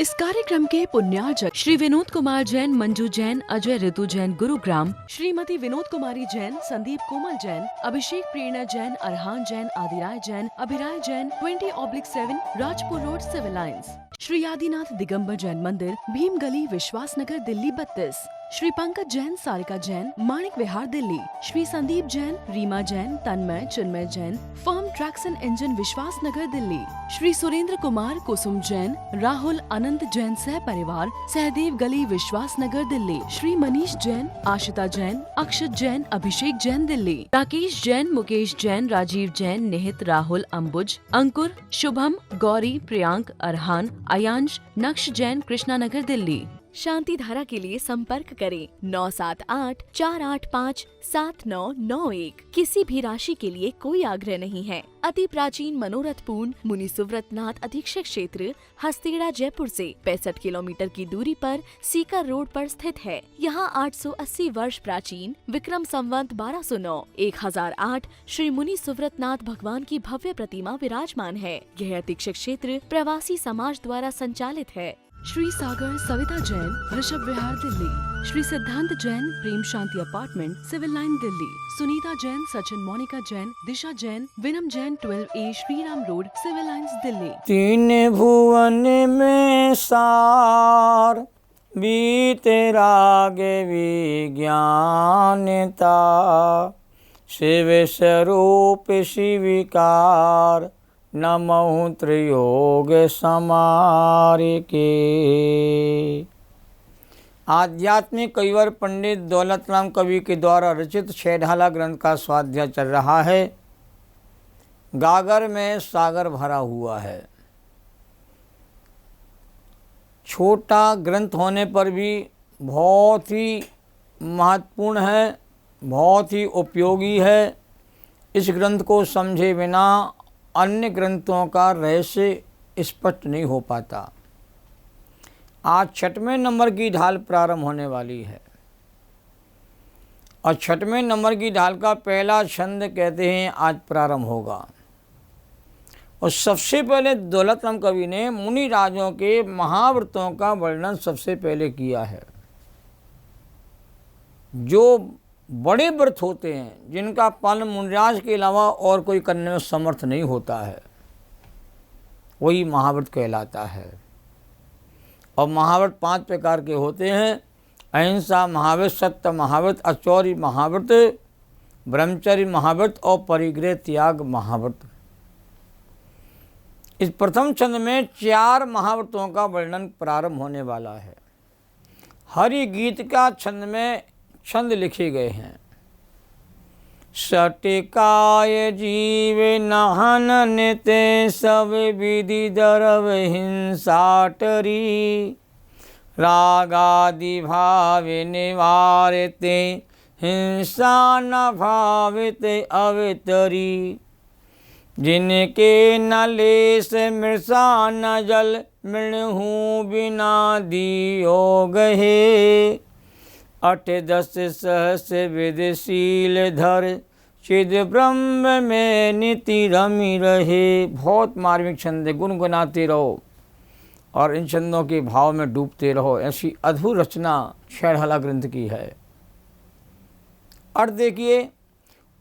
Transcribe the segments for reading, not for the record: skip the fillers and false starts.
इस कार्यक्रम के पुण्यार्जक Shri Vinod Kumar Jain, Manju Jain, Ajay Ritu Jain Gurugram, Shrimati Vinod Kumari Jain, Sandeep Komal Jain, Abhishek Prerna Jain, Arhan Jain, Adiray Jain, Abhiray Jain, 20/7 Rajpur road, civil lines. Shri Adinath Digambar Jain Mandir, Bhim Gali, Vishwas Nagar, Delhi 32। Shri Pankaj Jain, Sarika Jain, Manik Vihar, Delhi. Shri Sandeep Jain, Reema Jain, Tanmay, Chinmay Jain, firm traction engine, Vishwas Nagar, Delhi. Shri Surendra Kumar, कुसुम जैन, राहुल अनंत जैन सह परिवार, सहदेव गली, विश्वास नगर, दिल्ली। श्री मनीष जैन, आशिता जैन, अक्षत जैन, अभिषेक जैन, दिल्ली। राकेश जैन, मुकेश जैन, राजीव जैन, निहित, राहुल, अंबुज, अंकुर, शुभम, गौरी, प्रियांक, अरहान, अयांश, नक्श जैन, कृष्णा नगर, दिल्ली। शांति धारा के लिए संपर्क करें 9784857991। किसी भी राशि के लिए कोई आग्रह नहीं है। अति प्राचीन मनोरथ पूर्ण मुनि सुव्रतनाथ अधीक्षक क्षेत्र, हस्तेड़ा, जयपुर से 65 किलोमीटर की दूरी पर सीकर रोड पर स्थित है। यहाँ 880 वर्ष प्राचीन विक्रम संवत 1209 1008 श्री मुनि सुव्रतनाथ भगवान की भव्य प्रतिमा विराजमान है। यह अधीक्षक क्षेत्र प्रवासी समाज द्वारा संचालित है। श्री सागर सविता जैन, ऋषभ विहार, Delhi. Shri Siddhant Jain, Prem Shanti apartment, civil line, Delhi. Sunita Jain, Sachin, Monika Jain, Disha Jain, Vinam Jain, 12A Shriram road, civil lines, Delhi. तीन भुवन में सार बीते रागे विज्ञानता, शिव स्वरूप शिविकार, नमो त्रियोग समारिके। आध्यात्मिक कविवर पंडित दौलतराम कवि के द्वारा रचित छेढाला ग्रंथ का स्वाध्याय चल रहा है। गागर में सागर भरा हुआ है। छोटा ग्रंथ होने पर भी बहुत ही महत्वपूर्ण है, बहुत ही उपयोगी है। इस ग्रंथ को समझे बिना अन्य ग्रंथों का रहस्य स्पष्ट नहीं हो पाता। आज 6वें नंबर की ढाल प्रारंभ होने वाली है और 6वें नंबर की ढाल का पहला छंद कहते हैं आज प्रारंभ होगा। और सबसे पहले दौलतराम कवि ने मुनि राजों के महाव्रतों का वर्णन सबसे पहले किया है। जो बड़े व्रत होते हैं जिनका पालन मुनिराज के अलावा और कोई करने में समर्थ नहीं होता है, वही महाव्रत कहलाता है। और महाव्रत 5 प्रकार के होते हैं। अहिंसा महाव्रत, सत्य महाव्रत, अचौर्य महाव्रत, ब्रह्मचर्य महाव्रत और परिग्रह त्याग महाव्रत। इस प्रथम छंद में 4 महाव्रतों का वर्णन प्रारंभ होने वाला है। हरि गीत का छंद में छंद लिखे गए हैं। सटिकाय जीव नहन ते सब विधि दरव हिंसाटरी, रागादि भाव निवारते हिंसा न भावते अवतरी, जिनके न लेस मृषा न जल मृणहु बिना दियो गहे, 8-10 सहस विदशील धर चिद ब्रह्म में निति रमी रहे। बहुत मार्मिक छंद है, गुनगुनाते रहो और इन छंदों के भाव में डूबते रहो। ऐसी अद्भुत रचना छेढाला ग्रंथ की है। अर्थ देखिए,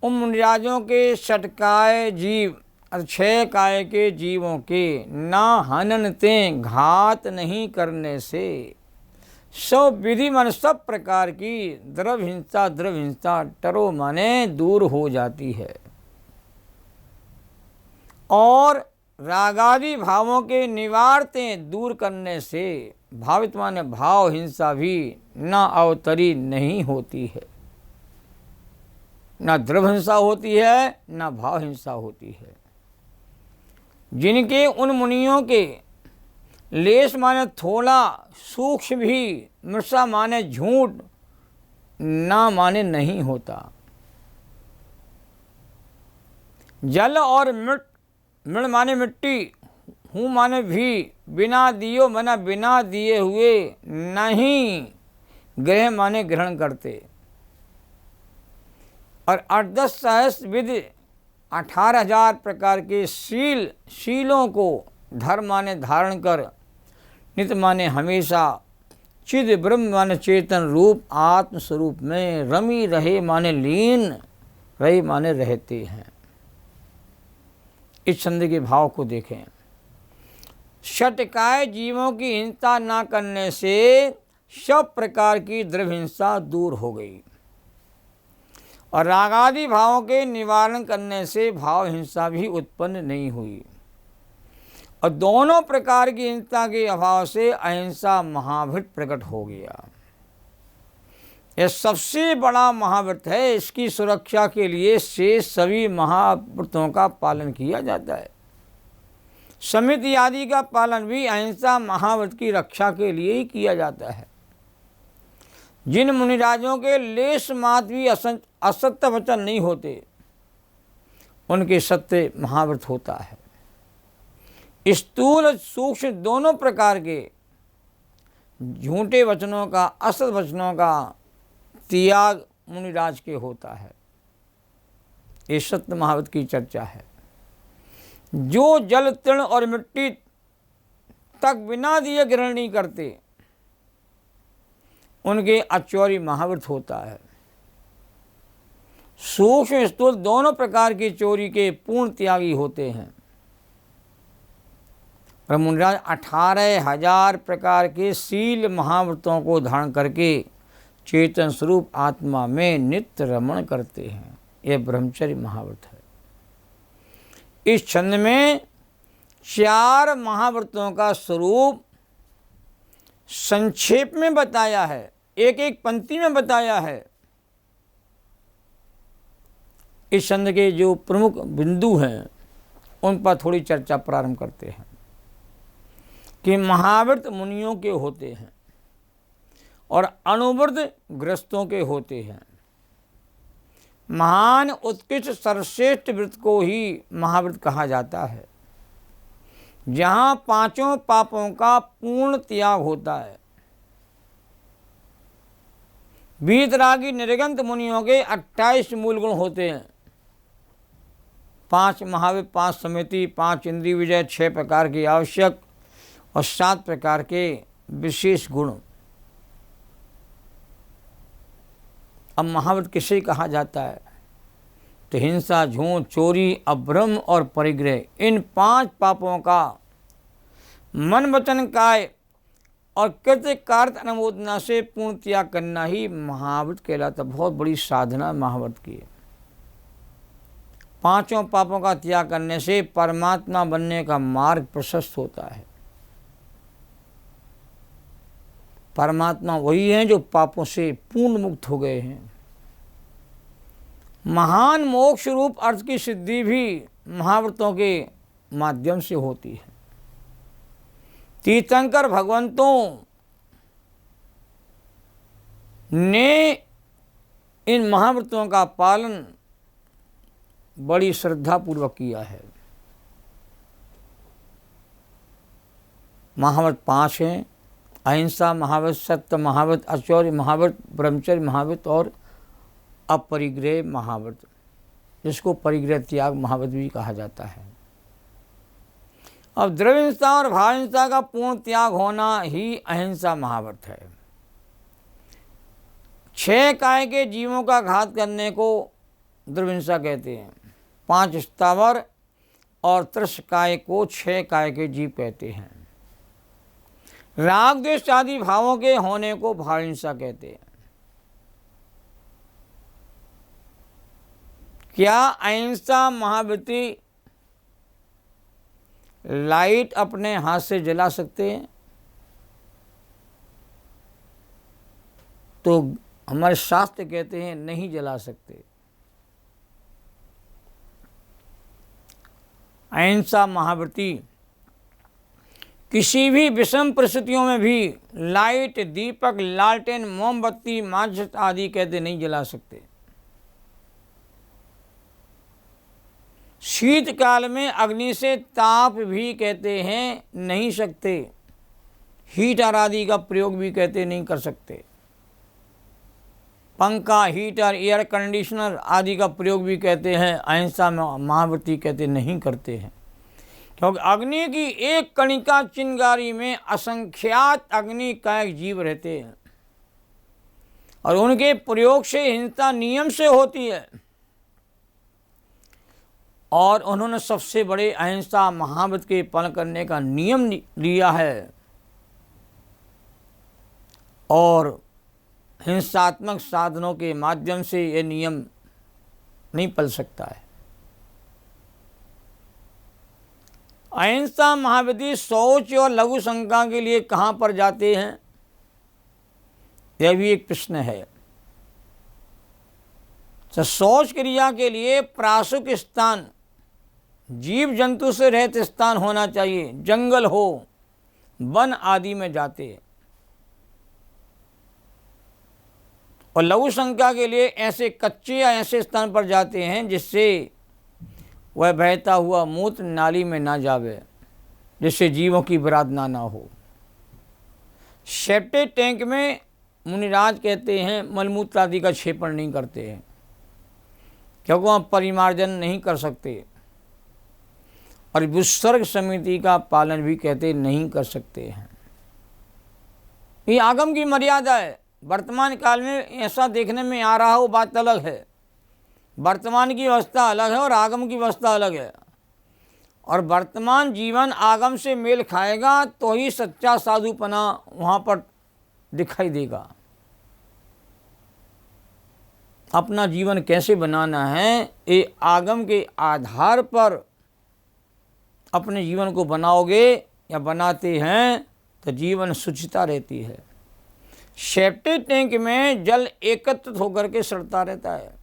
उन मुनिराजों के षटकाय जीव, 6 काय के जीवों के ना हननते, घात नहीं करने से, सब विधि माने सब प्रकार की द्रव हिंसा टरो माने दूर हो जाती है। और रागादि भावों के निवारते दूर करने से, भावित माने भाव हिंसा भी न अवतरी नहीं होती है। न द्रव हिंसा होती है, न भाव हिंसा होती है। जिनके उन मुनियों के लेश माने थोड़ा, सूक्ष्म भी, मृषा माने झूठ, ना माने नहीं होता। जल और मृण माने मिट्टी, हूँ माने भी, बिना दियो माने बिना दिए हुए, नहीं ग्रह माने ग्रहण करते। और 8-10 सहस्र विधि, 18,000 प्रकार के शीलों को धर्म माने धारण कर नित्य माने हमेशा, चिद ब्रह्म माने चेतन रूप आत्मस्वरूप में, रमी रहे माने लीन, रहे माने रहते हैं। इस छंद के भाव को देखें। षटकाय जीवों की हिंसा न करने से सब प्रकार की द्रव्य हिंसा दूर हो गई और रागादि भावों के निवारण करने से भाव हिंसा भी उत्पन्न नहीं हुई और दोनों प्रकार की हिंसा के अभाव से अहिंसा महाव्रत प्रकट हो गया। यह सबसे बड़ा महाव्रत है। इसकी सुरक्षा के लिए शेष सभी महाव्रतों का पालन किया जाता है। समिति आदि का पालन भी अहिंसा महाव्रत की रक्षा के लिए ही किया जाता है। जिन मुनिराजों के लेश मात्र भी असत्य वचन नहीं होते, उनके सत्य महाव्रत होता है। स्थूल सूक्ष्म दोनों प्रकार के झूठे वचनों का, असत वचनों का त्याग मुनिराज के होता है। ये सत्य महाव्रत की चर्चा है। जो जल, तृण और मिट्टी तक बिना दिए ग्रहण नहीं करते, उनके अचौरी महाव्रत होता है। सूक्ष्म स्थूल दोनों प्रकार की चोरी के पूर्ण त्यागी होते हैं। मुनिराज 18,000 प्रकार के शील महाव्रतों को धारण करके चेतन स्वरूप आत्मा में नित्य रमण करते हैं। यह ब्रह्मचर्य महाव्रत है। इस छंद में 4 महाव्रतों का स्वरूप संक्षेप में बताया है, एक एक पंक्ति में बताया है। इस छंद के जो प्रमुख बिंदु हैं उन पर थोड़ी चर्चा प्रारंभ करते हैं कि महाव्रत मुनियों के होते हैं और अनुव्रत गृहस्थों के होते हैं। महान उत्कृष्ट सर्वश्रेष्ठ व्रत को ही महाव्रत कहा जाता है, जहाँ 5 पापों का पूर्ण त्याग होता है। वीतरागी निर्गंत मुनियों के 28 मूल गुण होते हैं। 5 महाव्रत, 5 समिति, 5 इंद्रिय विजय, 6 प्रकार के आवश्यक और 7 प्रकार के विशेष गुण। अब महाव्रत किसे कहा जाता है? तो हिंसा, झूठ, चोरी, अभ्रम और परिग्रह, इन 5 पापों का मन, वचन, काय और कृत्य कार्य अनुमोदना से पूर्ण त्याग करना ही महाव्रत कहलाता। बहुत बड़ी साधना महाव्रत की है। 5 पापों का त्याग करने से परमात्मा बनने का मार्ग प्रशस्त होता है। परमात्मा वही है जो पापों से पूर्ण मुक्त हो गए हैं। महान मोक्ष रूप अर्थ की सिद्धि भी महाव्रतों के माध्यम से होती है। तीर्थंकर भगवंतों ने इन महाव्रतों का पालन बड़ी श्रद्धापूर्वक किया है। महाव्रत 5 हैं: अहिंसा महाव्रत, सत्य महाव्रत, अचौर्य महाव्रत, ब्रह्मचर्य महाव्रत और अपरिग्रह महाव्रत, जिसको परिग्रह त्याग महाव्रत भी कहा जाता है। अब द्रव्य हिंसा और भाव हिंसा का पूर्ण त्याग होना ही अहिंसा महाव्रत है। 6 काय के जीवों का घात करने को द्रव्य हिंसा कहते हैं। 5 स्थावर और 30 काय को 6 काय के जीव कहते हैं। राग द्वेष आदि भावों के होने को भाव हिंसा कहते हैं। क्या अहिंसा महाव्रती लाइट अपने हाथ से जला सकते हैं? तो हमारे शास्त्र कहते हैं नहीं जला सकते। अहिंसा महाव्रती किसी भी विषम परिस्थितियों में भी लाइट, दीपक, लालटेन, मोमबत्ती, माचिस आदि कहते नहीं जला सकते। शीतकाल में अग्नि से ताप भी कहते हैं नहीं सकते। हीटर आदि का प्रयोग भी कहते नहीं कर सकते। पंखा, हीटर, एयर कंडीशनर आदि का प्रयोग भी कहते हैं अहिंसा महाव्रती कहते नहीं करते हैं, क्योंकि अग्नि की एक कणिका चिंगारी में असंख्यात अग्नि कायक जीव रहते हैं और उनके प्रयोग से हिंसा नियम से होती है। और उन्होंने सबसे बड़े अहिंसा महाव्रत के पालन करने का नियम लिया है और हिंसात्मक साधनों के माध्यम से ये नियम नहीं पल सकता है। अहिंसा महाविधि शौच और लघु शंका के लिए कहाँ पर जाते हैं, यह भी एक प्रश्न है। तो शौच क्रिया के लिए प्रासुक स्थान, जीव जंतु से रहित स्थान होना चाहिए, जंगल हो, वन आदि में जाते हैं। और लघु शंका के लिए ऐसे कच्चे या ऐसे स्थान पर जाते हैं जिससे वह बहता हुआ मूत्र नाली में ना जावे, जिससे जीवों की विराधना ना हो। सेप्टिक टैंक में मुनिराज कहते हैं मलमूत्र आदि का क्षेपण नहीं करते हैं, क्योंकि वहाँ परिमार्जन नहीं कर सकते। और विसर्ग समिति का पालन भी कहते नहीं कर सकते हैं। ये आगम की मर्यादा है। वर्तमान काल में ऐसा देखने में आ रहा हो, बात अलग है। वर्तमान की अवस्था अलग है और आगम की अवस्था अलग है। और वर्तमान जीवन आगम से मेल खाएगा तो ही सच्चा साधुपना वहाँ पर दिखाई देगा। अपना जीवन कैसे बनाना है, ये आगम के आधार पर अपने जीवन को बनाओगे या बनाते हैं तो जीवन शुचिता रहती है। सेप्टिक टैंक में जल एकत्रित होकर के सड़ता रहता है,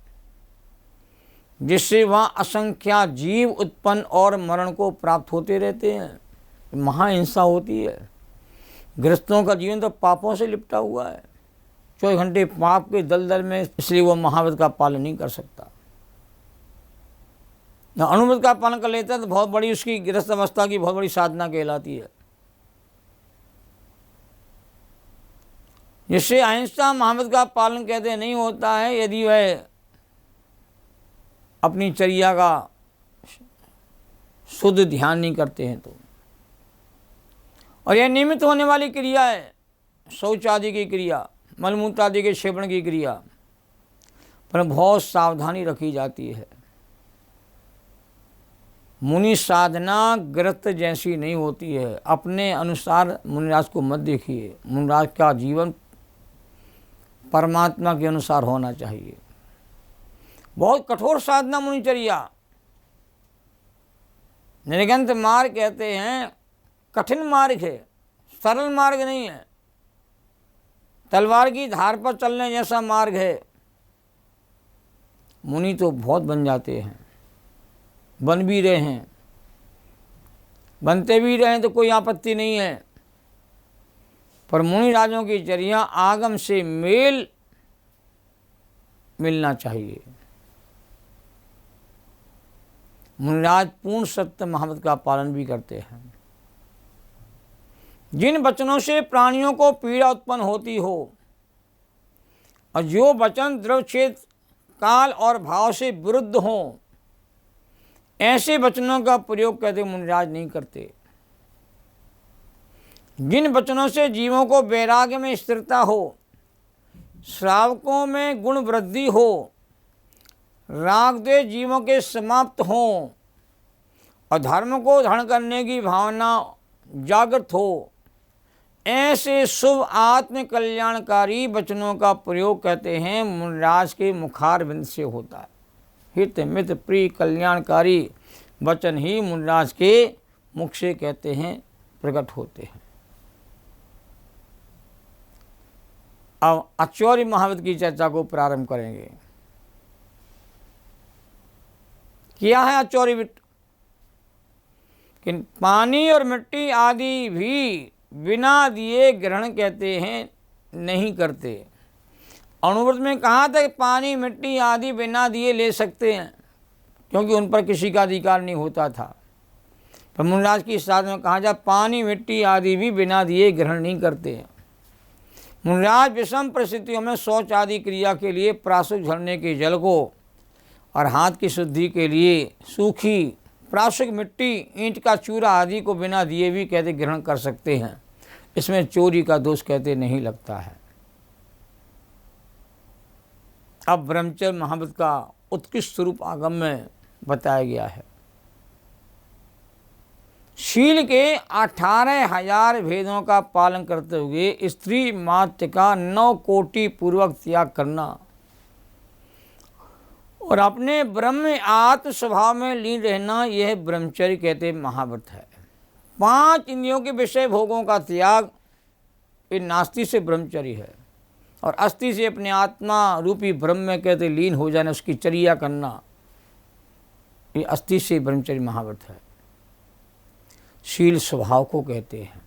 जिससे वहाँ असंख्यात जीव उत्पन्न और मरण को प्राप्त होते रहते हैं। महाहिंसा होती है। गृहस्थों का जीवन तो पापों से लिपटा हुआ है, 24 घंटे पाप के दलदल में, इसलिए वो महाव्रत का पालन नहीं कर सकता। अनुव्रत का पालन कर लेता है तो बहुत बड़ी उसकी गृहस्थ अवस्था की बहुत बड़ी साधना कहलाती है। जिससे अहिंसा महाव्रत का पालन कहते नहीं होता है यदि वह अपनी चर्या का शुद्ध ध्यान नहीं करते हैं तो। और यह नियमित होने वाली क्रिया है, शौच आदि की क्रिया, मलमूत्र आदि के क्षेपण की क्रिया, पर बहुत सावधानी रखी जाती है। मुनि साधना ग्रस्त जैसी नहीं होती है। अपने अनुसार मुनिराज को मत देखिए। मुनिराज का जीवन परमात्मा के अनुसार होना चाहिए। बहुत कठोर साधना मुनिचर्या, निर्गंत मार्ग कहते हैं, कठिन मार्ग है, सरल मार्ग नहीं है। तलवार की धार पर चलने जैसा मार्ग है। मुनि तो बहुत बन जाते हैं, बन भी रहे हैं, बनते भी रहे तो कोई आपत्ति नहीं है। पर मुनि राजों की चर्या आगम से मेल मिलना चाहिए। मुनिराज पूर्ण सत्य महाव्रत का पालन भी करते हैं। जिन वचनों से प्राणियों को पीड़ा उत्पन्न होती हो और जो वचन द्रव्य क्षेत्र, काल और भाव से विरुद्ध हों, ऐसे वचनों का प्रयोग कहते मुनिराज नहीं करते। जिन वचनों से जीवों को वैराग्य में स्थिरता हो, श्रावकों में गुण वृद्धि हो, राग द्वेष जीवों के समाप्त हों और धर्म को धारण करने की भावना जागृत हो, ऐसे शुभ आत्म कल्याणकारी वचनों का प्रयोग कहते हैं मुनिराज के मुखारविंद से होता है। हित मित प्रिय कल्याणकारी वचन ही मुनिराज के मुख से कहते हैं प्रकट होते हैं। अब आचौर्य महाव्रत की चर्चा को प्रारंभ करेंगे। क्या है आचौर्य व्रत? कि पानी और मिट्टी आदि भी बिना दिए ग्रहण कहते हैं नहीं करते। अनुव्रत में कहा था कि पानी मिट्टी आदि बिना दिए ले सकते हैं, क्योंकि उन पर किसी का अधिकार नहीं होता था। पर मुनिराज की साधना में कहा जा पानी मिट्टी आदि भी बिना दिए ग्रहण नहीं करते हैं। मुनिराज विषम परिस्थितियों में शौच आदि क्रिया के लिए प्रासुक झरने के जल को और हाथ की शुद्धि के लिए सूखी प्राकृतिक मिट्टी, ईंट का चूरा आदि को बिना दिए भी कहते ग्रहण कर सकते हैं। इसमें चोरी का दोष कहते नहीं लगता है। अब ब्रह्मचर्य महाव्रत का उत्कृष्ट स्वरूप आगम में बताया गया है। शील के 18,000 भेदों का पालन करते हुए स्त्री मात्र का 9 कोटि पूर्वक त्याग करना और अपने ब्रह्म आत्म स्वभाव में लीन रहना, यह ब्रह्मचर्य कहते महाव्रत है। 5 इंद्रियों के विषय भोगों का त्याग, ये नास्ति से ब्रह्मचर्य है। और अस्थि से अपने आत्मा रूपी ब्रह्म में कहते लीन हो जाना, उसकी चर्या करना, ये अस्थि से ब्रह्मचर्य महाव्रत है। शील स्वभाव को कहते हैं।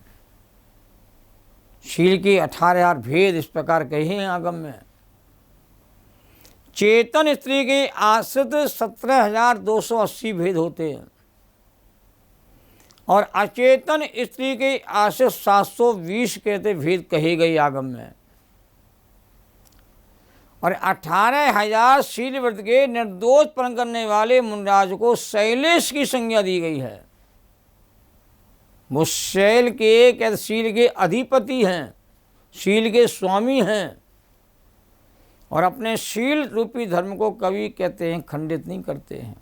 शील के 18,000 भेद इस प्रकार कहे हैं आगम में। चेतन स्त्री के आश्रित 17,280 भेद होते हैं और अचेतन स्त्री के आश्रित 720 कहते भेद कहे गए आगम में। और 18,000 शील व्रत के निर्दोष पालन करने वाले मुनिराज को शैलेश की संज्ञा दी गई है। वो शैल के कहते शील के अधिपति हैं, शील के स्वामी हैं और अपने शील रूपी धर्म को कभी कहते हैं खंडित नहीं करते हैं।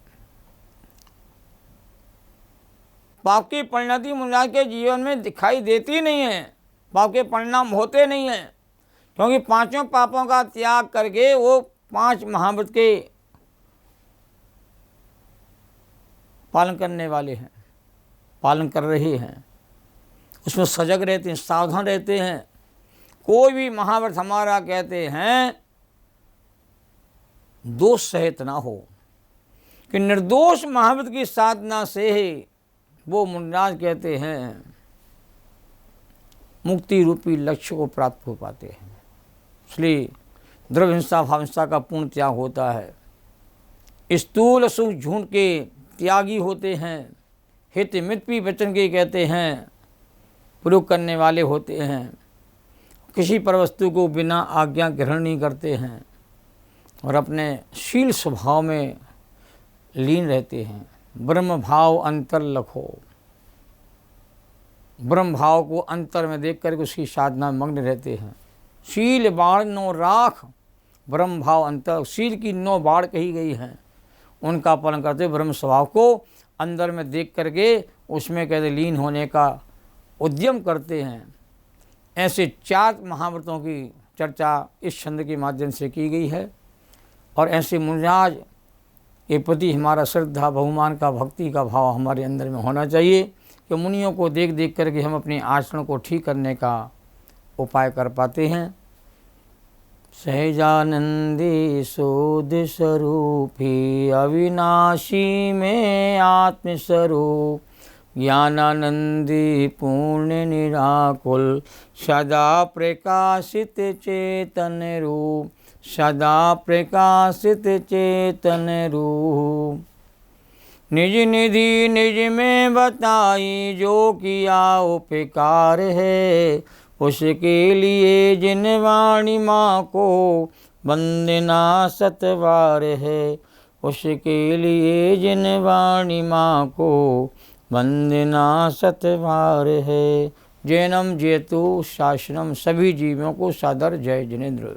पाप की परिणति मुनिराज के जीवन में दिखाई देती नहीं है, पाप के परिणाम होते नहीं हैं, क्योंकि 5 पापों का त्याग करके वो 5 महाव्रत के पालन करने वाले हैं, पालन कर रहे हैं, उसमें सजग रहते हैं, सावधान रहते हैं। कोई भी महाव्रत हमारा कहते हैं दोष सहित ना हो, कि निर्दोष महाव्रत की साधना से वो मुनिराज कहते हैं मुक्ति रूपी लक्ष्य को प्राप्त हो पाते हैं। इसलिए द्रव्य हिंसा भाव हिंसा का पूर्ण त्याग होता है। स्थूल सुख झूठ के त्यागी होते हैं। हित मित वचन के कहते हैं प्रयोग करने वाले होते हैं। किसी पर वस्तु को बिना आज्ञा ग्रहण नहीं करते हैं और अपने शील स्वभाव में लीन रहते हैं। ब्रह्म भाव अंतर लखो, ब्रह्म भाव को अंतर में देख कर उसकी साधना में मग्न रहते हैं। शील बाढ़ 9 राख, ब्रह्म भाव अंतर, शील की 9 बाढ़ कही गई हैं, उनका पालन करते हुए ब्रह्म स्वभाव को अंदर में देख करके उसमें कहते लीन होने का उद्यम करते हैं। ऐसे 4 महाव्रतों की चर्चा इस छंद के माध्यम से की गई है और ऐसे मुनिराज के प्रति हमारा श्रद्धा बहुमान का भक्ति का भाव हमारे अंदर में होना चाहिए कि मुनियों को देख देख करके हम अपने आचरण को ठीक करने का उपाय कर पाते हैं। सहजानंदी शोध स्वरूपी अविनाशी में आत्मस्वरूप, ज्ञानानंदी पूर्ण निराकुल, सदा प्रकाशित चेतन रूप, सदा प्रकाशित चेतन रूप। निज निधि निज में बताई जो किया उपकार है, उसके लिए जिन वाणी माँ को वंदना सतवार है, उसके लिए जिन वाणी माँ को वंदना सतवार है। जैनम जयतु शासनम, सभी जीवों को सादर जय जिनेन्द्र।